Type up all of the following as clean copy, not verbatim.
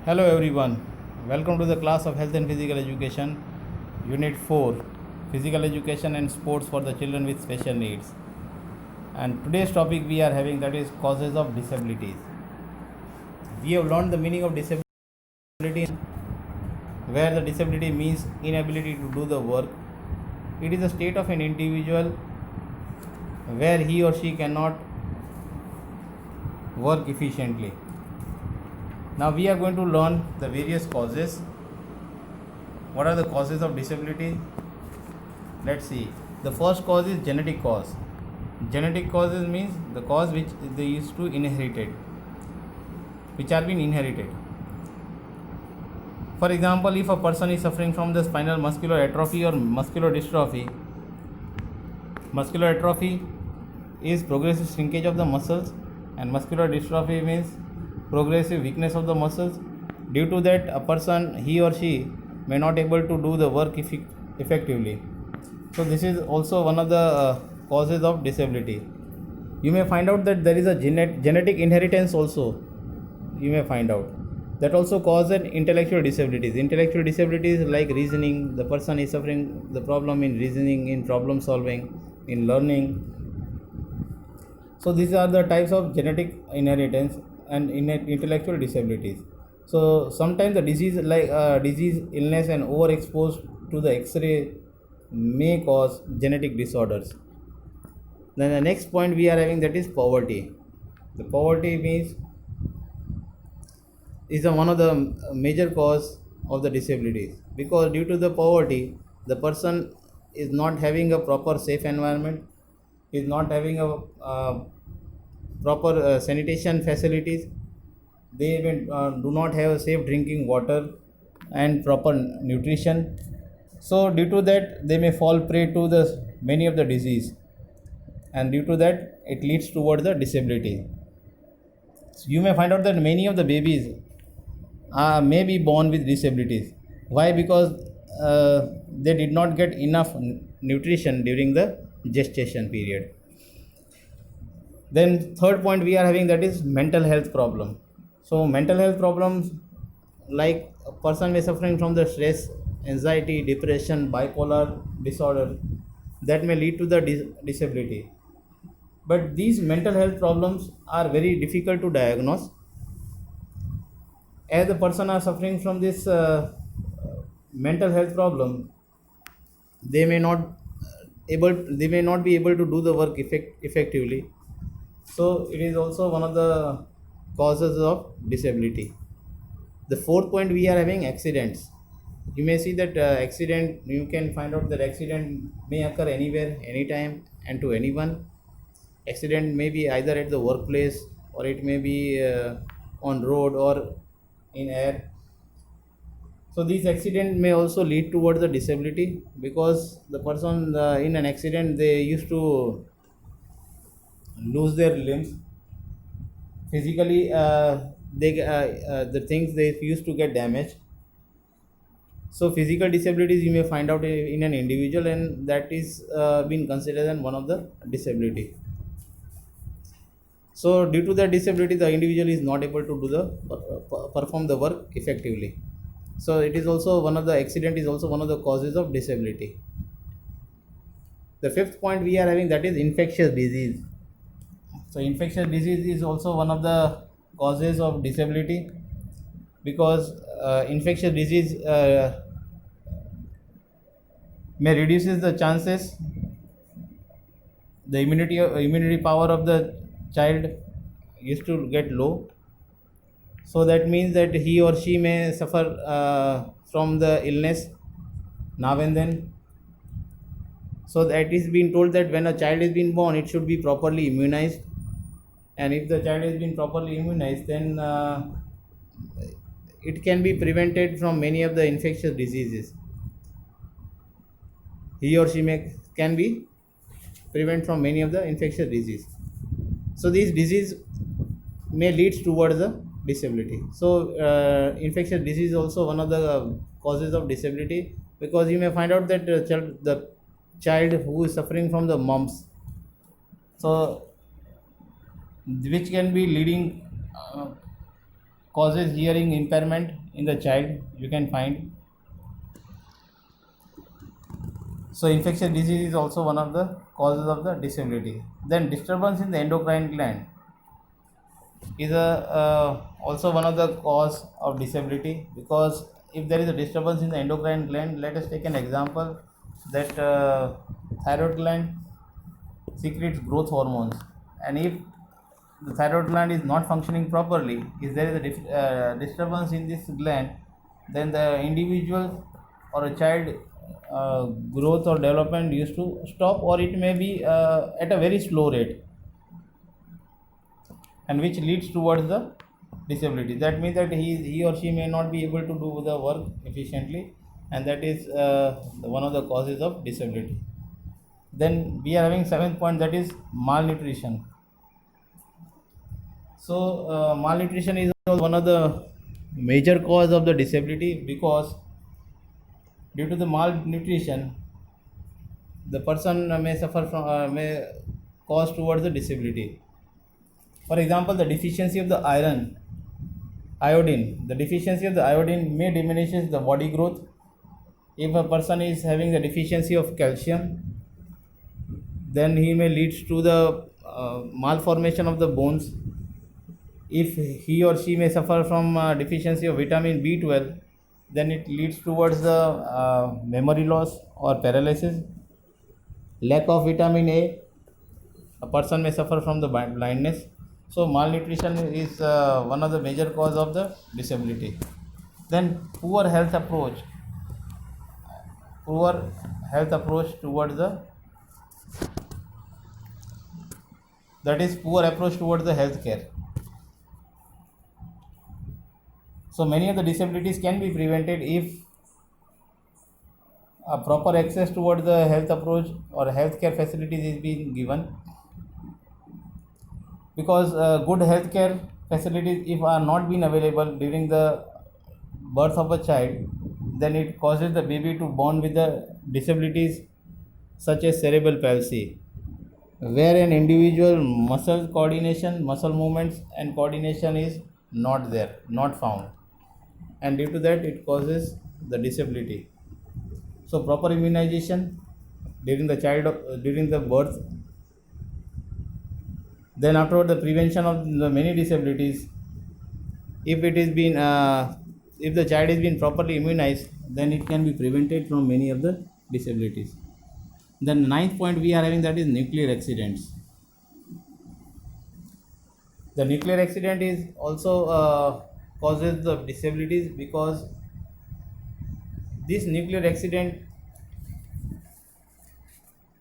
Hello everyone, welcome to the class of Health and Physical Education, Unit 4, Physical Education and Sports for the Children with Special Needs. And today's topic we are having, that is causes of disabilities. We have learned the meaning of disability, where the disability means inability to do the work. It is a state of an individual where he or she cannot work efficiently. Now we are going to learn the various causes. What are the causes of disability? Let's see. The first cause is genetic cause. Genetic causes means the cause which they used to inherited, which are being inherited. For example, if a person is suffering from the spinal muscular atrophy or muscular dystrophy is progressive shrinkage of the muscles, and muscular dystrophy means progressive weakness of the muscles. Due to that, a person, he or she, may not able to do the work effectively. So this is also one of the causes of disability. You may find out that there is a genetic inheritance also. You may find out that also causes intellectual disabilities. Intellectual disabilities like reasoning. The person is suffering the problem in reasoning, in problem solving, in learning. So these are the types of genetic inheritance and intellectual disabilities. So sometimes the disease like illness and overexposed to the X-ray may cause genetic disorders. Then the next point we are having, that is poverty. The poverty means is one of the major cause of the disabilities, because due to the poverty, the person is not having a proper safe environment, is not having a proper sanitation facilities. They even do not have safe drinking water and proper nutrition. So due to that, they may fall prey to the many of the disease, and due to that, it leads towards the disability. So you may find out that many of the babies may be born with disabilities. Why? Because they did not get enough nutrition during the gestation period. Then third point we are having, that is mental health problem. So mental health problems, like a person may suffering from the stress, anxiety, depression, bipolar disorder, that may lead to the disability. But these mental health problems are very difficult to diagnose, as the person are suffering from this mental health problem. They may not be able to do the work effectively. So it is also one of the causes of disability. The fourth point we are having, accidents. You may see that you can find out that accident may occur anywhere, anytime, and to anyone. Accident may be either at the workplace, or it may be on road or in air. So these accidents may also lead towards the disability, because the person in an accident, they used to lose their limbs physically. The things they used to get damaged. So physical disabilities you may find out in an individual, and that is been considered as one of the disability. So due to that disability, the individual is not able to do the perform the work effectively. So it is also one of the accident is also one of the causes of disability. The fifth point we are having, that is infectious disease. So infectious disease is also one of the causes of disability, because infectious disease may reduces the chances, the immunity power of the child used to get low. So that means that he or she may suffer from the illness now and then. So that is being told that when a child is being born, it should be properly immunized, and if the child has been properly immunized, then it can be prevented from many of the infectious diseases. He or she can be prevent from many of the infectious disease. So these disease may lead towards the disability. So infectious disease is also one of the causes of disability, because you may find out that the child who is suffering from the mumps, so which can be leading causes hearing impairment in the child, you can find. So infectious disease is also one of the causes of the disability. Then disturbance in the endocrine gland is also one of the cause of disability, because if there is a disturbance in the endocrine gland, let us take an example that thyroid gland secretes growth hormones, and if the thyroid gland is not functioning properly, if there is a disturbance in this gland, then the individual or a child growth or development used to stop, or it may be at a very slow rate, and which leads towards the disability. That means that he or she may not be able to do the work efficiently, and that is one of the causes of disability. Then we are having seventh point, that is malnutrition. So malnutrition is one of the major cause of the disability, because due to the malnutrition, the person may suffer from may cause towards the disability. For example, the deficiency of the iodine. The deficiency of the iodine may diminishes the body growth. If a person is having the deficiency of calcium, then he may lead to the malformation of the bones. If he or she may suffer from deficiency of vitamin B12, then it leads towards the memory loss or paralysis. Lack of vitamin a person may suffer from the blindness. So malnutrition is one of the major cause of the disability. Then poor health approach towards the, that is poor approach towards the healthcare. So many of the disabilities can be prevented if a proper access towards the health approach or healthcare facilities is being given, because good healthcare facilities, if are not being available during the birth of a child, then it causes the baby to born with the disabilities such as cerebral palsy, where an individual muscle coordination, muscle movements and coordination is not found, and due to that it causes the disability. So proper immunization during the birth. Then afterward, the prevention of the many disabilities. If the child is being properly immunized, then it can be prevented from many of the disabilities. Then ninth point we are having, that is nuclear accidents. The nuclear accident is also causes the disabilities, because this nuclear accident,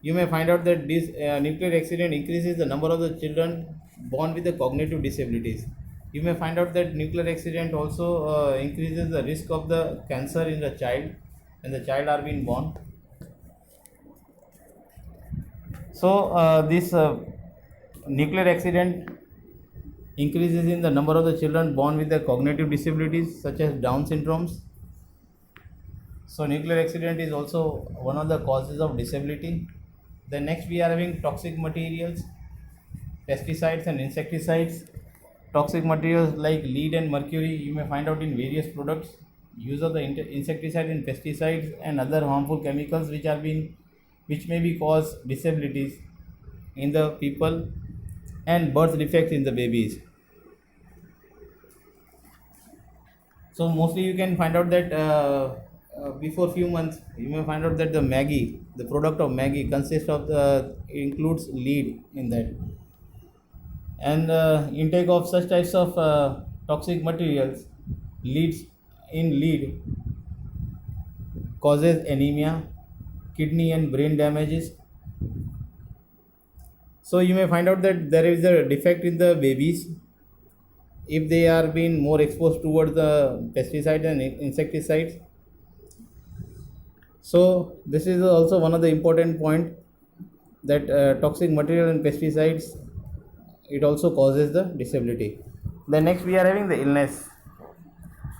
you may find out that this nuclear accident increases the number of the children born with the cognitive disabilities. You may find out that nuclear accident also increases the risk of the cancer in the child when the child are being born. So this nuclear accident increases in the number of the children born with the cognitive disabilities such as Down syndromes. So nuclear accident is also one of the causes of disability. Then next we are having toxic materials, pesticides and insecticides. Toxic materials like lead and mercury you may find out in various products. Use of the insecticide and pesticides and other harmful chemicals which may be cause disabilities in the people and birth defects in the babies. So mostly you can find out that before few months you may find out that the product of Maggi consists of includes lead in that, and intake of such types of toxic materials lead causes anemia, kidney and brain damages. So you may find out that there is a defect in the babies if they are being more exposed towards the pesticides and insecticides. So this is also one of the important point, that toxic material and pesticides, it also causes the disability. Then next we are having the illness.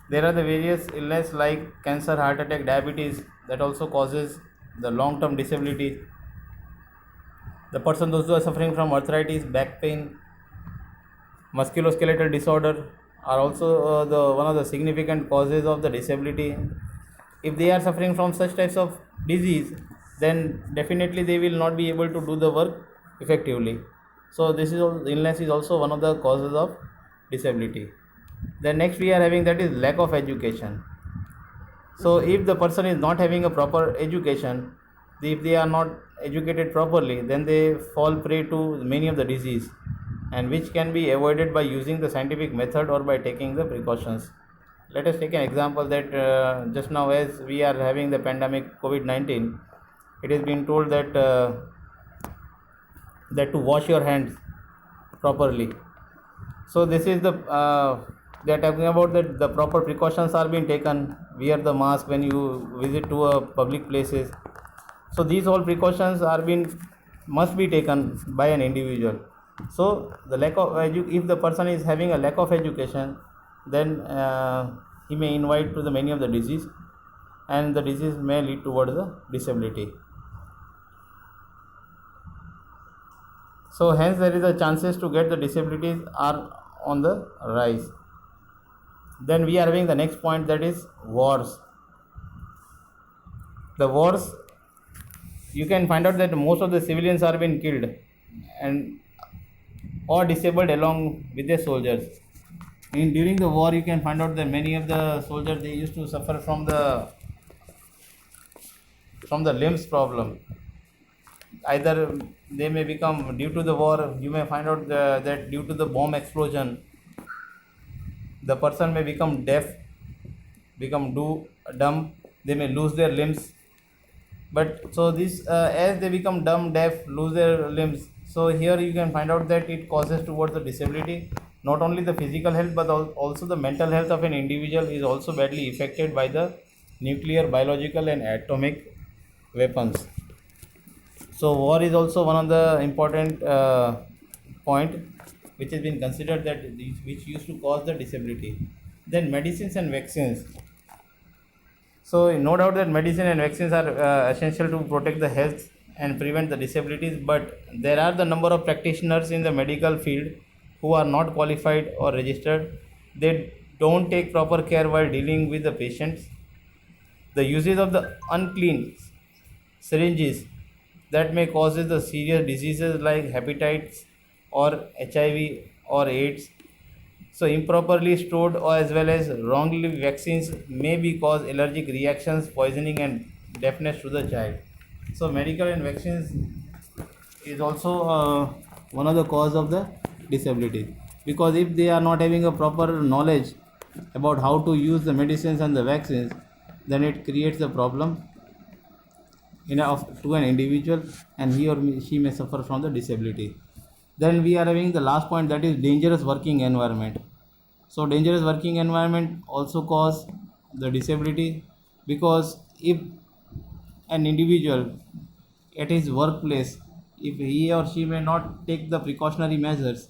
There are the various illness like cancer, heart attack, diabetes, that also causes the long term disability. Those who are suffering from arthritis, back pain, musculoskeletal disorder, are also the one of the significant causes of the disability. If they are suffering from such types of disease, then definitely they will not be able to do the work effectively. So this is illness is also one of the causes of disability. Then next we are having, that is lack of education. So if the person is not having a proper education, if they are not educated properly, then they fall prey to many of the disease, and which can be avoided by using the scientific method or by taking the precautions. Let us take an example that just now, as we are having the pandemic COVID-19, it has been told that to wash your hands properly. So this is the they are talking about that the proper precautions are being taken. Wear the mask when you visit to a public places. So these all precautions are being must be taken by an individual. So the lack of if the person is having a lack of education, then he may invite to the many of the disease, and the disease may lead towards the disability. So hence there is a chances to get the disabilities are on the rise. Then we are having the next point, that is wars. The wars, you can find out that most of the civilians are being killed and or disabled along with the soldiers. During the war, you can find out that many of the soldiers, they used to suffer from the limbs problem. Either they may become, due to the war, you may find out that due to the bomb explosion, the person may become deaf, become dumb, they may lose their limbs. But so this as they become dumb, deaf, lose their limbs, so here you can find out that it causes towards the disability. Not only the physical health, but also the mental health of an individual is also badly affected by the nuclear, biological and atomic weapons. So war is also one of the important point which has been considered that which used to cause the disability. Then medicines and vaccines. So no doubt that medicine and vaccines are essential to protect the health and prevent the disabilities, but there are the number of practitioners in the medical field who are not qualified or registered. They don't take proper care while dealing with the patients. The usage of the unclean syringes that may cause the serious diseases like hepatitis or HIV or AIDS. So improperly stored or as well as wrongly vaccines may be cause allergic reactions, poisoning and deafness to the child. So medical and vaccines is also one of the cause of the disability, because if they are not having a proper knowledge about how to use the medicines and the vaccines, then it creates a problem to an individual, and he or she may suffer from the disability. Then we are having the last point, that is dangerous working environment. So dangerous working environment also cause the disability, because if an individual at his workplace, if he or she may not take the precautionary measures,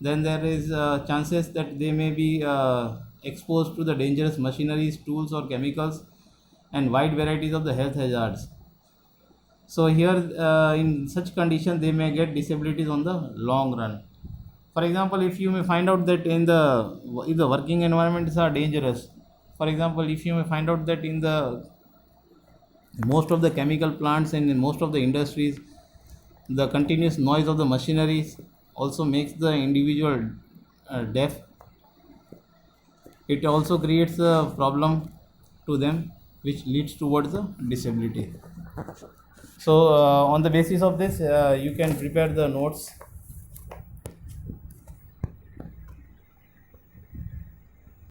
then there is chances that they may be exposed to the dangerous machineries, tools or chemicals and wide varieties of the health hazards. So here in such conditions they may get disabilities on the long run. For example, if you may find out that if the working environments are dangerous, for example, if you may find out that in the most of the chemical plants and in most of the industries, the continuous noise of the machineries also makes the individual deaf. It also creates a problem to them which leads towards the disability. So on the basis of this, you can prepare the notes